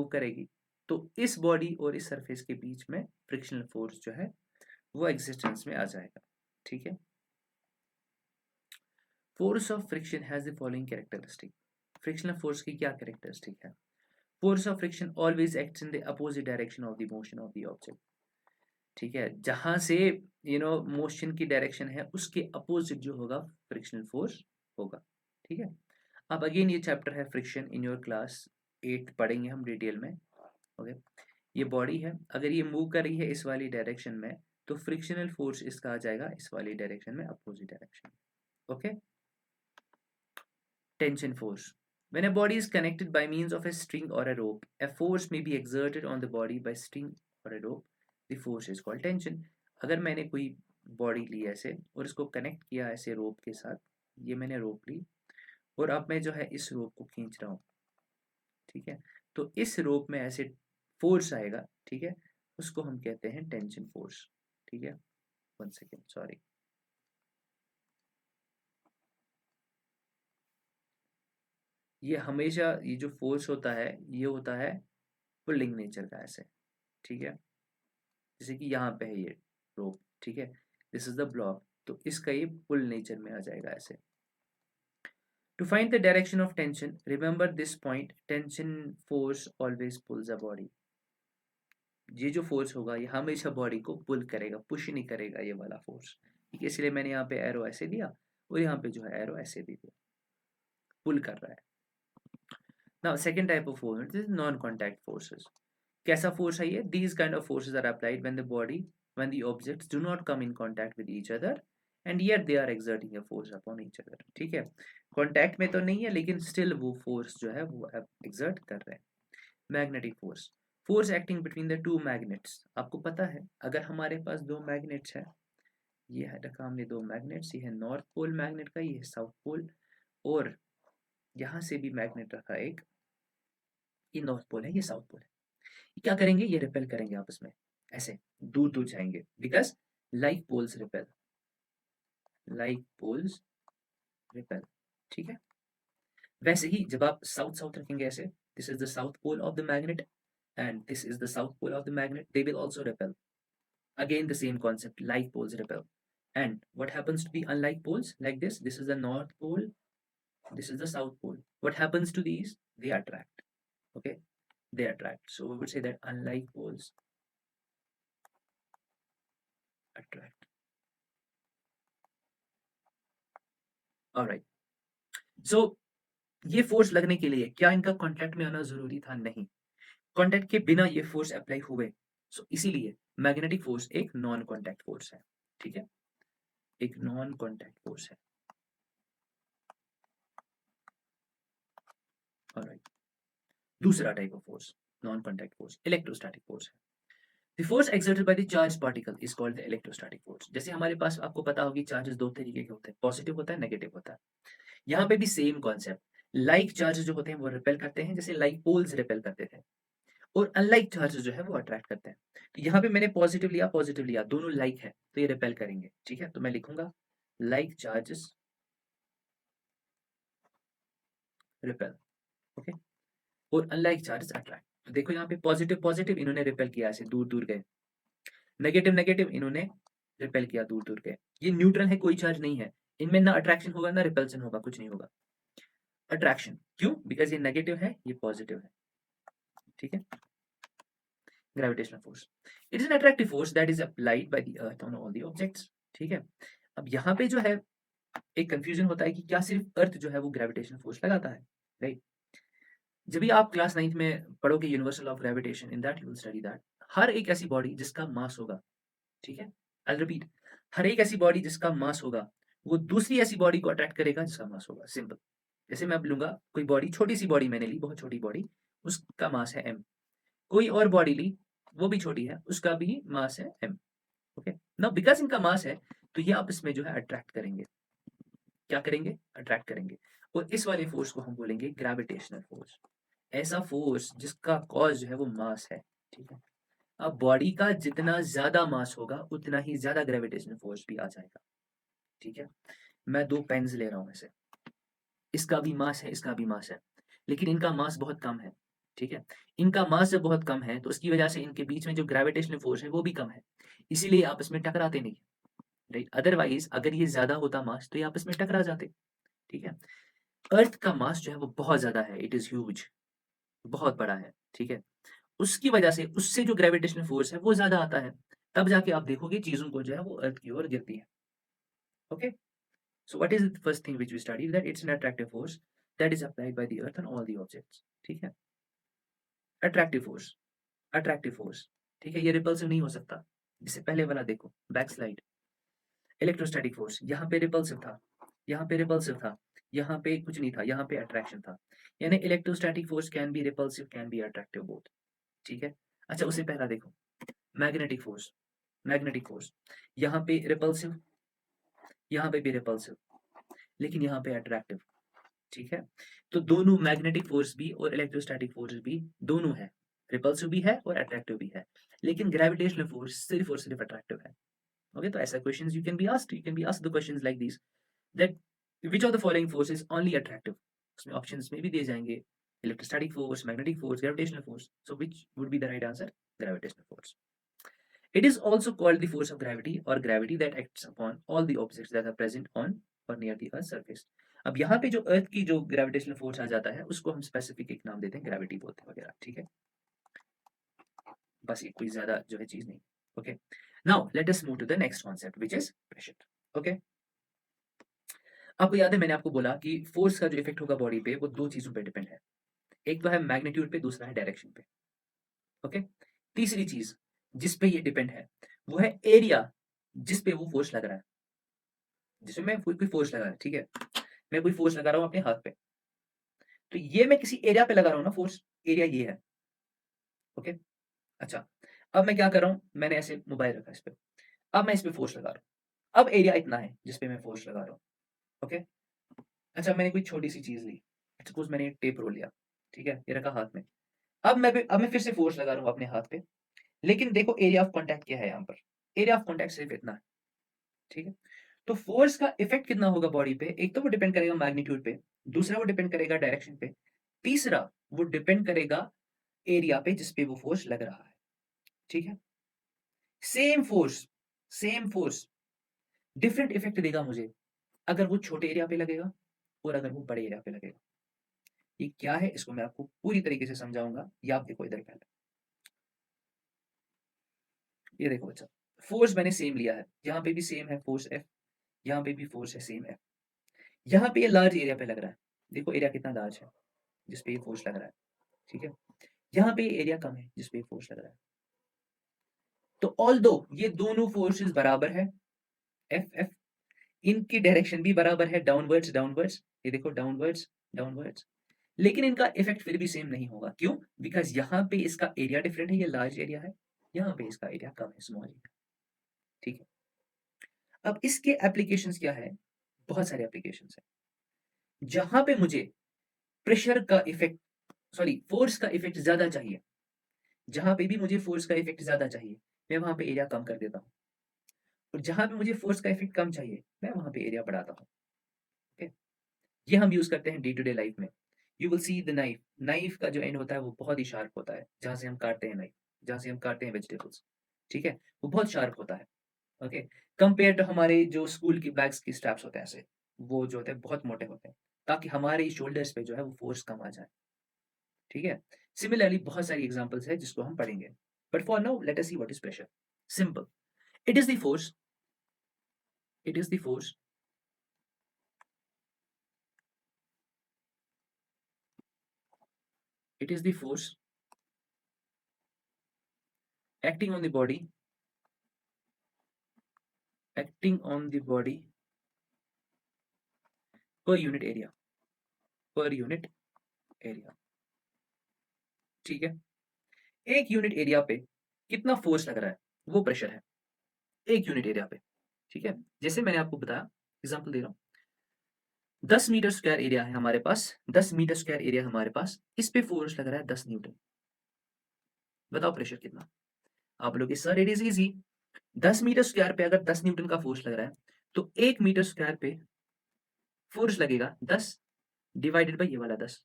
करेगी तो इस बॉडी और इस सरफेस के बीच में फ्रिक्शनल फोर्स जो है वो एग्जिस्टेंस में आ जाएगा, ठीक है. Force of friction has the following characteristic. Frictional force की क्या कैरेक्टरिस्टिक है? Force of friction always acts in the opposite direction of the motion of the object, ठीक है. जहां से मोशन की डायरेक्शन है उसके अपोजिट जो होगा फ्रिक्शनल फोर्स होगा, ठीक है. अब अगेन ये चैप्टर है फ्रिक्शन, इन योर क्लास 8 पढ़ेंगे हम डिटेल में. ओके, ये बॉडी है, अगर ये मूव कर रही है इस वाली डायरेक्शन में तो फ्रिक्शनल फोर्स इसका आ जाएगा इस वाली डायरेक्शन में, opposite direction. Okay. Tension force. When a body is connected by means of a string or a rope, a force may be exerted on the body by string or a rope. The force is called tension. अगर मैंने कोई body ली ऐसे और इसको connect किया ऐसे रोप के साथ, ये मैंने रोप ली और अब मैं जो है इस रोप को खींच रहा हूँ, ठीक है, तो इस रोप में ऐसे फोर्स आएगा, ठीक है, उसको हम कहते हैं टेंशन फोर्स, ठीक है. 1 सेकेंड, सॉरी. ये हमेशा ये जो फोर्स होता है ये होता है पुलिंग नेचर का ऐसे, ठीक है. जैसे कि यहाँ पे है ये रोप, ठीक है, दिस इज द ब्लॉक, तो इसका ये पुल नेचर में आ जाएगा ऐसे. To find the direction of tension, remember this point, tension force always pulls a body. ये जो फोर्स होगा ये हमेशा बॉडी को पुल करेगा, पुश नहीं करेगा ये वाला फोर्स, ठीक है. इसलिए मैंने यहाँ पे एरो ऐसे दिया और यहाँ पे जो है एरो ऐसे दे दिया, पुल कर रहा है. Now second type of force is non contact forces. कैसा फोर्स है ये? These kind of forces are applied when the objects do not come in contact with each other and yet they are exerting a force upon each other, ठीक है. Contact में तो नहीं है लेकिन स्टिल वो फोर्स जो है वो एक्सर्ट कर रहे हैं. Magnetic force, force acting between the two magnets. आपको पता है अगर हमारे पास दो मैग्नेट्स है, ये है रखा हमने दो मैग्नेट्स, ये है नॉर्थ पोल मैग्नेट का, ये है साउथ पोल, और यहाँ से भी मैग्नेट रखा एक, ये नॉर्थ पोल है, ये साउथ पोल है. क्या करेंगे? ये रिपेल करेंगे आपस में, ऐसे दूर दूर जाएंगे, because like poles repel, like poles repel, ठीक है. वैसे ही जब आप साउथ साउथ रखेंगे ऐसे, this is the south pole of the magnet and this is the south pole of the magnet, they will also repel. Again the same concept, like poles repel. And what happens to the unlike poles? Like this is the north pole This is the south pole. What happens to these? They attract. Okay, they attract. So we would say that unlike poles attract. All right. So ये force लगने के लिए क्या इनका contact में आना जरूरी था? नहीं, कांटेक्ट के बिना ये फोर्स अप्लाई हुए। सो इसीलिए मैग्नेटिक फोर्स एक नॉन कांटेक्ट फोर्स है। ठीक है, एक नॉन कांटेक्ट फोर्स है। ऑलराइट, दूसरा type of force, non contact force, electrostatic force है। The force exerted by the charged particle is called the electrostatic force। जैसे हमारे पास आपको पता होगी चार्जेस दो तरीके के होते हैं, पॉजिटिव होता है, नेगेटिव होता है। यहाँ पे भी सेम कॉन्सेप्ट, लाइक चार्जेस जो होते हैं वो रिपेल करते हैं, जैसे लाइक पोल्स रिपेल करते थे, और अनलाइक चार्जेस जो है वो अट्रैक्ट करते हैं। तो यहाँ पे मैंने पॉजिटिव लिया, दोनों लाइक है तो ये रिपेल करेंगे। ठीक है, तो मैं लिखूंगा लाइक चार्जेस रिपेल, ओके, और अनलाइक चार्जेस अट्रैक्ट। तो देखो यहाँ पे पॉजिटिव पॉजिटिव इन्होंने रिपेल किया, ऐसे दूर दूर गए, नेगेटिव नेगेटिव इन्होंने रिपेल किया, दूर दूर गए। ये न्यूट्रल है, कोई चार्ज नहीं है, इनमें ना अट्रैक्शन होगा ना रिपल्सन होगा, कुछ नहीं होगा। अट्रैक्शन क्यों? बिकॉज ये नेगेटिव है, ये पॉजिटिव है। ठीक है, gravitational force, it is an attractive force that is applied by the earth on all the objects. ठीक है, अब यहाँ पे जो है एक कंफ्यूजन होता है कि क्या सिर्फ अर्थ जो है वो ग्रेविटेशनल फोर्स लगाता है, राइट? जब भी आप क्लास 9th में पढ़ोगे universal of gravitation, in that you will study that हर एक ऐसी बॉडी जिसका मास होगा, ठीक है, आई रिपीट, हर एक ऐसी बॉडी जिसका मास होगा वो दूसरी ऐसी बॉडी को अट्रैक्ट करेगा जिसका मास होगा। सिंपल। जैसे मैं अब लूंगा कोई बॉडी, छोटी सी बॉडी मैंने ली, बहुत छोटी बॉडी, उसका मास है m, कोई और बॉडी ली, वो भी छोटी है, उसका भी मास है m। ओके, नाउ बिकॉज इनका मास है तो ये आपस में जो है अट्रैक्ट करेंगे। क्या करेंगे? अट्रैक्ट करेंगे। और इस वाले फोर्स को हम बोलेंगे ग्रेविटेशनल फोर्स। ऐसा फोर्स जिसका कॉज जो है वो मास है। ठीक है, अब बॉडी का जितना ज्यादा मास होगा उतना ही ज्यादा ग्रेविटेशनल फोर्स भी आ जाएगा। ठीक है, मैं दो पेन्स ले रहा हूं ऐसे, इसका भी मास है, इसका भी मास है, लेकिन इनका मास बहुत कम है। ठीक है, इनका मास जब बहुत कम है तो उसकी वजह से इनके बीच में जो ग्रेविटेशनल फोर्स है वो भी कम है, इसीलिए आपस में टकराते नहीं। राइट, अदरवाइज अगर ये ज्यादा होता मास तो ये आपस में टकरा जाते। ठीक है, अर्थ का मास जो है वो बहुत ज्यादा है, इट इज ह्यूज, बहुत बड़ा है। ठीक है, उसकी वजह से उससे जो ग्रेविटेशनल फोर्स है वो ज्यादा आता है, तब जाके आप देखोगे चीजों को जो है वो अर्थ की ओर गिरती है। Okay, so what is the first thing which we studied? That it's an attractive force that is applied by the earth on all the objects। ठीक है, अट्रैक्टिव फोर्स, अट्रैक्टिव फोर्स। ठीक है, ये रिपल्सिव नहीं हो सकता। इससे पहले वाला देखो, बैक स्लाइड। इलेक्ट्रोस्टैटिक फोर्स, यहाँ पे रिपल्सिव था, यहाँ पे रिपल्सिव था, यहाँ पे कुछ नहीं था, यहाँ पे अट्रैक्शन था। यानी electrostatic force can be repulsive, can be attractive both. ठीक है, अच्छा उससे पहला देखो, मैग्नेटिक फोर्स, मैग्नेटिक फोर्स, यहाँ पे रिपल्सिव, यहाँ पे भी रिपल्सिव, लेकिन यहाँ पे अट्रैक्टिव। ठीक है, तो दोनों मैग्नेटिक फोर्स भी और इलेक्ट्रोस्टैटिक फोर्स भी दोनों है, रिपल्सिव भी है और अट्रैक्टिव भी है, लेकिन ग्रेविटेशनल फोर्स सिर्फ और सिर्फ अट्रैक्टिव है। ओके, तो ऐसा questions you can be asked, you can be asked the questions like this, that which of the following force is only attractive. उसमें ऑप्शंस में भी दिए जाएंगे, electrostatic force, magnetic force, gravitational force, so which would be the right answer? Gravitational force. It is also called the force of gravity or gravity that acts upon all the objects that are present on or near the earth surface। अब यहाँ पे जो अर्थ की जो gravitational force आ जाता है उसको हम स्पेसिफिक एक नाम देते हैं, ग्रेविटी बोलते हैं वगैरह। ठीक है, बस ये कोई ज्यादा जो है चीज नहीं। Okay, now let us move to the next concept which is pressure. Okay, आपको याद है मैंने आपको बोला कि फोर्स का जो इफेक्ट होगा बॉडी पे वो दो चीजों पे डिपेंड है, एक तो है मैग्नीट्यूड पे, दूसरा है डायरेक्शन पे। ओके, तीसरी चीज जिस पे ये डिपेंड है वो है एरिया जिस पे वो फोर्स लग रहा है। जिसमें मैं कोई कोई फोर्स लगा है, ठीक है, मैं कोई फोर्स लगा रहा हूँ अपने हाथ पे, तो ये मैं किसी एरिया पे लगा रहा हूँ ना फोर्स, एरिया ये है। ओके, अच्छा, अब मैं क्या कर रहा हूँ, मैंने ऐसे मोबाइल रखा इस पे, अब मैं इस पे फोर्स लगा रहा हूँ, अब एरिया इतना है जिसपे मैं फोर्स लगा रहा हूँ। ओके, अच्छा मैंने कोई छोटी सी चीज ली, सपोज मैंने एक टेप रोल लिया, ठीक है, ये रखा हाथ में, अब मैं फिर से फोर्स लगा रहा हूँ अपने हाथ पे, लेकिन देखो एरिया ऑफ कॉन्टैक्ट क्या है यहाँ पर, एरिया ऑफ कॉन्टैक्ट सिर्फ इतना है। ठीक है, तो फोर्स का इफेक्ट कितना होगा बॉडी पे, एक तो वो डिपेंड करेगा मैग्नीट्यूड पे, दूसरा वो डिपेंड करेगा डायरेक्शन पे, तीसरा वो डिपेंड करेगा एरिया पे जिस पे वो फोर्स लग रहा है। ठीक है, same force, same force different effect देगा मुझे अगर वो छोटे एरिया पे लगेगा और अगर वो बड़े एरिया पे लगेगा। ये क्या है इसको मैं आपको पूरी तरीके से समझाऊंगा। ये आप देखो इधर पहले, ये देखो बच्चा, फोर्स मैंने सेम लिया है, यहाँ पे भी सेम है फोर्स एफ, यहाँ पे भी फोर्स है सेम एफ। यहाँ पे ये लार्ज एरिया पे लग रहा है, देखो एरिया कितना लार्ज है जिसपे ये फोर्स लग रहा है, ठीक है। यहाँ पे एरिया कम है जिसपे फोर्स लग रहा है। तो ऑल दो ये दोनों फोर्सेस बराबर है, एफ एफ, इनकी डायरेक्शन भी बराबर है, डाउनवर्ड्स डाउनवर्ड्स, ये देखो डाउनवर्ड्स डाउनवर्ड्स, लेकिन इनका इफेक्ट फिर भी सेम नहीं होगा। क्यों? बिकॉज यहाँ पे इसका एरिया डिफरेंट है, ये लार्ज एरिया है, यहाँ पे इसका एरिया कम है, स्मॉल एरिया, ठीक है। अब इसके एप्लीकेशंस क्या है? बहुत सारे एप्लीकेशंस है। जहां पे मुझे प्रेशर का इफेक्ट, सॉरी फोर्स का इफेक्ट ज्यादा चाहिए, जहां पे भी मुझे फोर्स का इफेक्ट ज्यादा चाहिए, मैं वहां पे एरिया कम कर देता हूँ। और जहां पे मुझे फोर्स का इफेक्ट कम चाहिए, मैं वहां पे एरिया बढ़ाता हूँ। ओके, ये हम यूज करते हैं डे टू डे लाइफ में। You will see the knife, knife का जो एंड होता है वो बहुत ही शार्प होता है, जहां से हम काटते हैं नाइफ, जहां से हम काटते हैं वेजिटेबल्स, ठीक है, वो बहुत शार्प होता है। ओके, कंपेयर टू हमारे जो स्कूल की बैग्स की स्ट्रैप्स होते हैं ऐसे, वो जो होते हैं बहुत मोटे होते हैं, ताकि हमारे शोल्डर्स पे जो है वो फोर्स कम आ जाए, ठीक है। सिमिलरली बहुत सारी एग्जांपल्स है जिसको हम पढ़ेंगे, but for now let us see what is pressure. Simple, it is the force, it is the force it is the force acting on the body, acting on the body per unit area, per unit area, ठीक है। एक unit area पे कितना force लग रहा है वो pressure है, एक यूनिट एरिया पे, ठीक है। जैसे मैंने आपको बताया, एग्जांपल दे रहा हूँ, 10 मीटर स्क्वायर एरिया है हमारे पास, 10 मीटर स्क्वायर एरिया हमारे पास, इस पे फोर्स लग रहा है 10 न्यूटन। बताओ प्रेशर कितना? आप लोग sir it is easy, 10 metre square पे अगर 10 न्यूटन का फोर्स लग रहा है, तो 1 मीटर स्क्वायर पे फोर्स लगेगा 10 डिवाइडेड बाई ये वाला 10,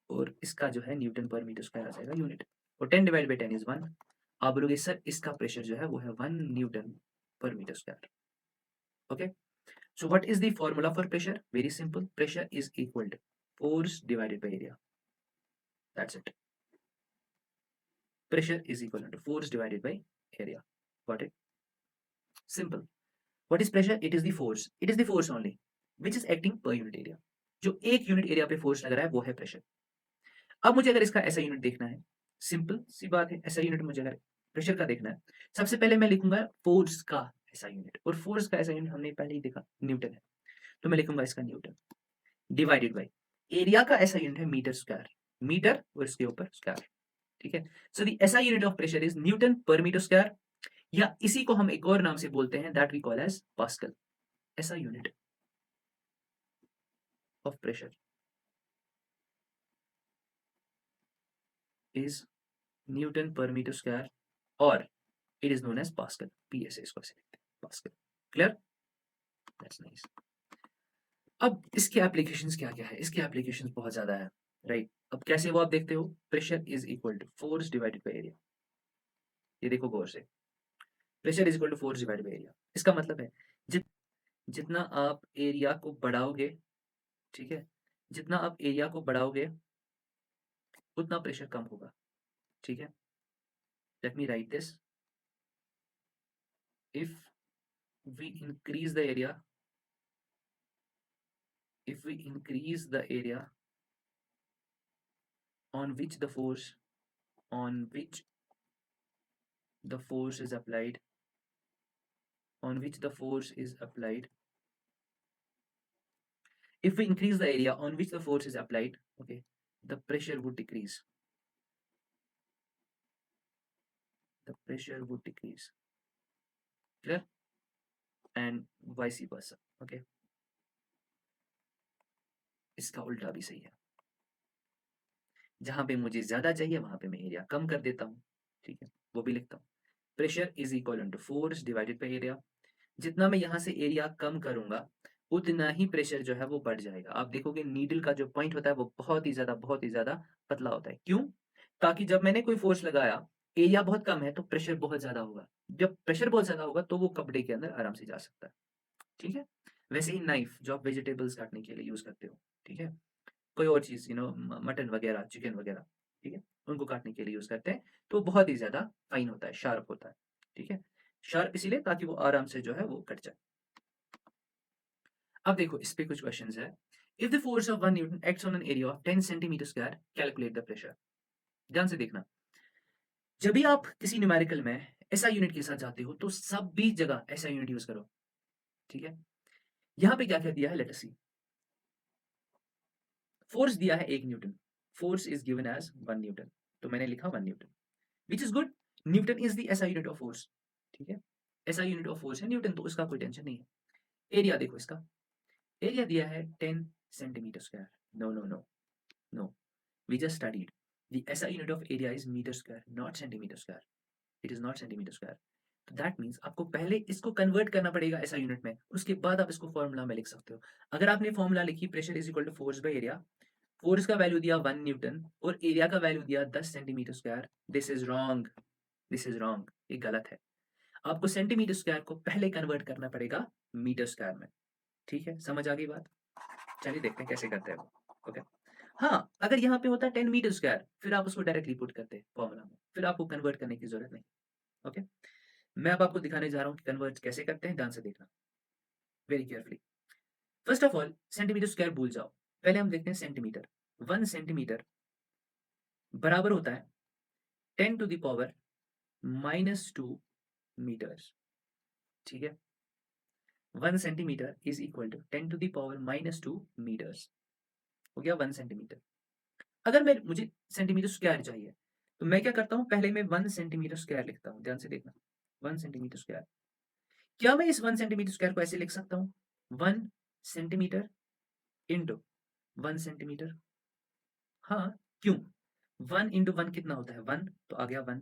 और इसका जो है न्यूटन पर मीटर स्क्वायर आ जाएगा यूनिट, और 10 डिवाइड बाई 10 इज 1। आप बोलोगे सर इसका प्रेशर जो है वो है 1 newton per metre square. Okay, so what is the formula for pressure? Very simple, pressure is equal to force divided by area, that's it. Pressure is equal to force divided by area, got it? Simple. What is pressure? It is the force, it is the force only which is acting per unit area. जो एक unit area पे force लग रहा है वो है pressure. अब मुझे अगर इसका ऐसा यूनिट देखना है, सिंपल सी बात है, ऐसा यूनिट मुझे अगर प्रेशर का देखना है, सबसे पहले मैं लिखूंगा फोर्स का ऐसा यूनिट, और फोर्स का ऐसा यूनिट हमने पहले ही देखा न्यूटन है, तो मैं लिखूंगा इसका न्यूटन डिवाइडेड बाई एरिया का ऐसा यूनिट है मीटर स्क्वायर, मीटर और इसके ऊपर स्क्वायर, ठीक है। सो द ऐसा unit of pressure is newton per metre square, या इसी को हम एक और नाम से बोलते हैं, that we call as pascal. ऐसा unit of pressure is newton per metre square, और it is known as pascal, पीएसए इसको ऐसे लिखते हैं, पास्कल। क्लियर? That's nice. अब इसके एप्लीकेशंस क्या क्या है? इसके एप्लीकेशंस बहुत ज्यादा है, राइट। अब कैसे वो आप देखते हो? Pressure is equal to force divided by area, ये देखो गौर से, pressure is equal to force divided by area. इसका मतलब है जित जितना आप एरिया को बढ़ाओगे, ठीक है, जितना आप एरिया को बढ़ाओगे उतना प्रेशर कम होगा, ठीक है। Let me write this, if we increase the area, if we increase the area on which the force, on which the force is applied, on which the force is applied, if we increase the area on which the force is applied, okay, the pressure would decrease, the pressure would decrease, clear? And vice versa, okay, इसका उल्टा भी सही है, जहां पे मुझे ज्यादा चाहिए वहां पे मैं एरिया कम कर देता हूँ, ठीक है, वो भी लिखता हूँ। Pressure is equal to force divided by area, जितना मैं यहाँ से एरिया कम करूंगा उतना ही प्रेशर जो है वो बढ़ जाएगा। आप देखोगे नीडल का जो पॉइंट होता है वो बहुत ही ज्यादा पतला होता है। क्यों? ताकि जब मैंने कोई फोर्स लगाया, एरिया बहुत कम है तो प्रेशर बहुत ज्यादा होगा, जब प्रेशर बहुत ज्यादा होगा तो वो कपड़े के अंदर आराम से जा सकता है, ठीक है। वैसे ही नाइफ जो आप वेजिटेबल्स काटने के लिए यूज करते हो, ठीक है, कोई और चीज मटन वगैरह, चिकन वगैरह, ठीक है, उनको काटने के लिए यूज करते हैं, तो बहुत ही ज्यादा फाइन होता है, शार्प होता है, ठीक है, शार्प इसीलिए ताकि वो आराम से जो है वो कट जाए। अब देखो इस पे कुछ क्वेश्चंस है। If the force of 1 Newton acts on an area of 10 centimetre square, calculate the pressure. ध्यान से देखना, जब भी आप किसी न्यूमेरिकल में ऐसा यूनिट के साथ जाते हो तो सब भी जगह ऐसा यूनिट यूज करो, ठीक है। यहाँ पे क्या क्या दिया है, लेट अस सी। फोर्स दिया है 1 newton, force is given as 1 newton, तो मैंने लिखा 1 newton, which is good. Newton is the ऐसा यूनिट ऑफ फोर्स, ठीक है, ऐसा यूनिट ऑफ फोर्स है न्यूटन, तो उसका कोई टेंशन नहीं है। एरिया देखो इसका, एरिया दिया है 10 centimetre square. No no no no, we just studied the SI unit of area is meter square, not centimeter square. It is not centimeter square. तो दैट मीन्स आपको पहले इसको कन्वर्ट करना पड़ेगा ऐसा यूनिट में, उसके बाद आप इसको फॉर्मूला में लिख सकते हो। अगर आपने फॉर्मूला लिखी pressure is equal to force by area, force का वैल्यू दिया 1 न्यूटन और एरिया का वैल्यू दिया 10 centimetre square, this is wrong, this is wrong, ये गलत है। आपको सेंटीमीटर स्क्वायर को पहले कन्वर्ट करना पड़ेगा मीटर स्क्वायर में, ठीक है, समझ आ गई बात। चलिए देखते हैं कैसे करते हैं वो, ओके। हाँ, अगर यहाँ पे होता है 10 मीटर स्क्वायर, फिर आप उसको डायरेक्टली पुट करते फॉर्मूला में, फिर आपको कन्वर्ट करने की जरूरत नहीं, ओके। मैं अब आपको दिखाने जा रहा हूँ कि कन्वर्ट कैसे करते हैं, ध्यान से देखना very carefully. First of all centimetre square भूल जाओ, पहले हम देखते हैं सेंटीमीटर। 1 सेंटीमीटर बराबर होता है 10 टू द पावर -2 मीटर्स, ठीक है। 1 centimetre is equal to 10 to the power -2 metres, हो गया 1 सेंटीमीटर। अगर मैं मुझे सेंटीमीटर स्क्वायर चाहिए, तो मैं क्या करता हूँ, पहले मैं 1 सेंटीमीटर स्क्वायर लिखता हूँ, ध्यान से देखना 1 सेंटीमीटर स्क्वायर। क्या मैं इस 1 सेंटीमीटर स्क्वायर को ऐसे लिख सकता हूँ, 1 सेंटीमीटर इंटू 1 सेंटीमीटर? हाँ, क्यों? 1 इंटू 1 कितना होता है, 1, तो आ गया 1।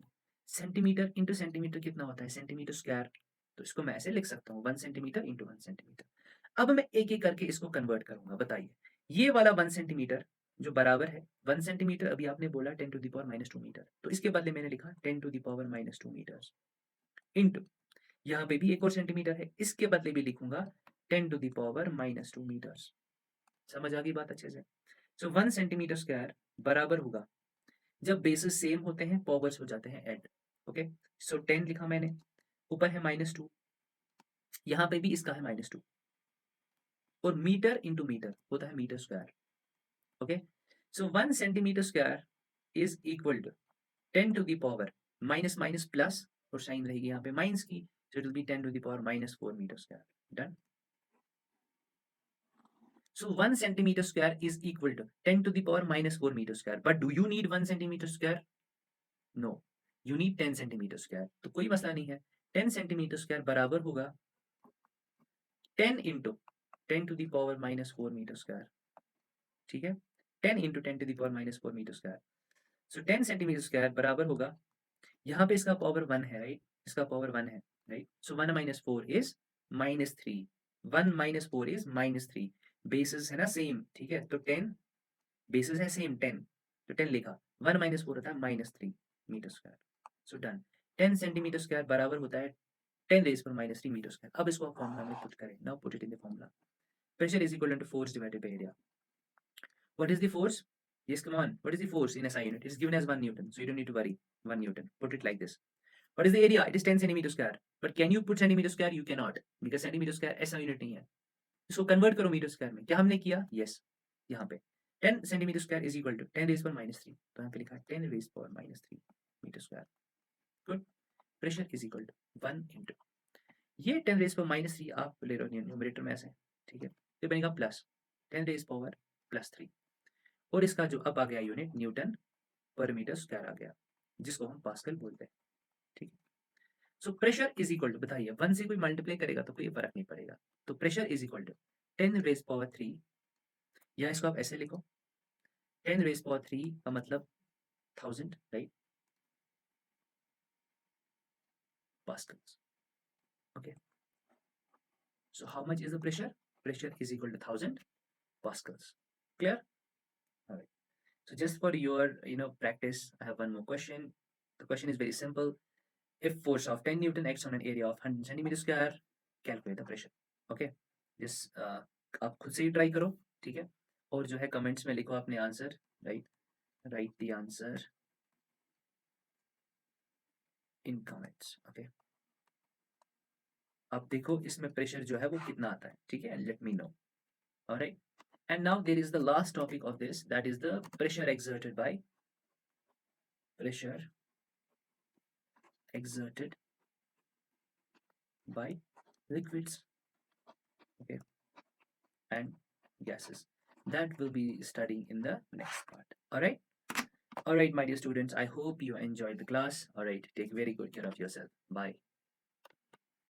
सेंटीमीटर इंटू सेंटीमीटर कितना होता है, सेंटीमीटर स्क्वायर, तो इसको मैं ऐसे लिख सकता हूँ 1 सेंटीमीटर इंटू 1 सेंटीमीटर। अब मैं एक एक करके इसको कन्वर्ट करूंगा, बताइए। ये वाला 1 सेंटीमीटर जो बराबर है 1 सेंटीमीटर, अभी आपने बोला 10 टू द पावर -2 मीटर, तो इसके बदले मैंने लिखा 10 to the power -2 metres into, यहाँ पे भी एक और सेंटीमीटर है, इसके बदले भी लिखूंगा 10 टू द पावर -2 मीटर्स। समझ आ गई बात अच्छे से। सो 1 सेंटीमीटर स्क्वायर बराबर होगा, जब बेसिस सेम होते हैं पावर्स हो जाते हैं ऐड, ओके। सो 10 लिखा मैंने, ऊपर है -2, यहाँ पे भी इसका है -2, और मीटर इंटू मीटर होता है metre square, okay. So 1 centimetre square is equal to 10 to the power minus minus plus, और साइन रहेगी यहाँ पे माइनस की, so it will be 10 to the power -4 meter square. Done. So 1 centimeter square is equal to 10 to the power -4 meter square. But do you need 1 centimeter square? No. You need 10 centimeter square. तो कोई मसला नहीं है, 10 centimeter square बराबर होगा 10 into 10 to the power -4 meter square. ठीक है, 10 into 10 to the power -4 meter square. So 10 centimeter square बराबर होगा, यहाँ पे इसका पावर 1 है, राइट, इसका पावर 1 है, right. So 1 - 4 is -3, 1 - 4 is -3, basis है ना सेम, ठीक है, तो 10 बेसिस है सेम 10, तो 10 लिखा, 1 - 4 होता है -3 metre square. So done, 10 centimetre square बराबर होता है 10 रेज पर -3 मीटर स्क्वायर। अब इसको आप फॉर्मूला में पुट करें, now put it in the formula. Pressure is equal to force divided by area. What is the force? Yes, come on. What is the force in SI unit? It is given as 1 Newton, so you don't need to worry. 1 Newton. Put it like this. What is the area? It is 10 centimeter square. But can you put centimeter square? You cannot, because centimeter square SI unit नहीं है। इसको convert करो metre square में, क्या हमने किया? Yes, यहाँ पे 10 centimetre square is equal to 10 raise पर -3, तो यहाँ पे लिखा है 10 रेज पर -3 metre square. Good. Pressure is equal to 1 into, ये 10 रेज पर -3 आप ले रहे हो न्यूमरेटर में ऐसे, ठीक है, तो बनेगा प्लस 10 रेज पावर +3, और इसका जो अब आ गया unit newton per metre square आ गया, जिसको हम पास्कल बोलते हैं, ठीक है। So pressure is equal to, बताइए 1 से कोई मल्टीप्लाई करेगा तो कोई फर्क नहीं पड़ेगा, तो pressure is equal to 10 raise power 3, या इसको आप ऐसे लिखो 10 रेज पावर 3 का मतलब 1000, right, pascals, okay. So how much is the pressure? Pressure is equal to 1000 pascals. Clear? All right. So just for your practice, I have one more question. The question is very simple. If force of 10 Newton acts on an area of 100 centimeter square, calculate the pressure. Okay. जिस आप खुद से ही try करो, ठीक है? और जो है कमेंट्स में लिखो अपने answer, right? Right the answer in comments, okay? अब देखो इसमें प्रेशर जो है वो कितना आता है, ठीक है? Let me know, alright? And now there is the last topic of this, that is the pressure exerted by liquids, okay, and gases. That will be studying in the next part. All right, my dear students, I hope you enjoyed the class. All right, take very good care of yourself. Bye.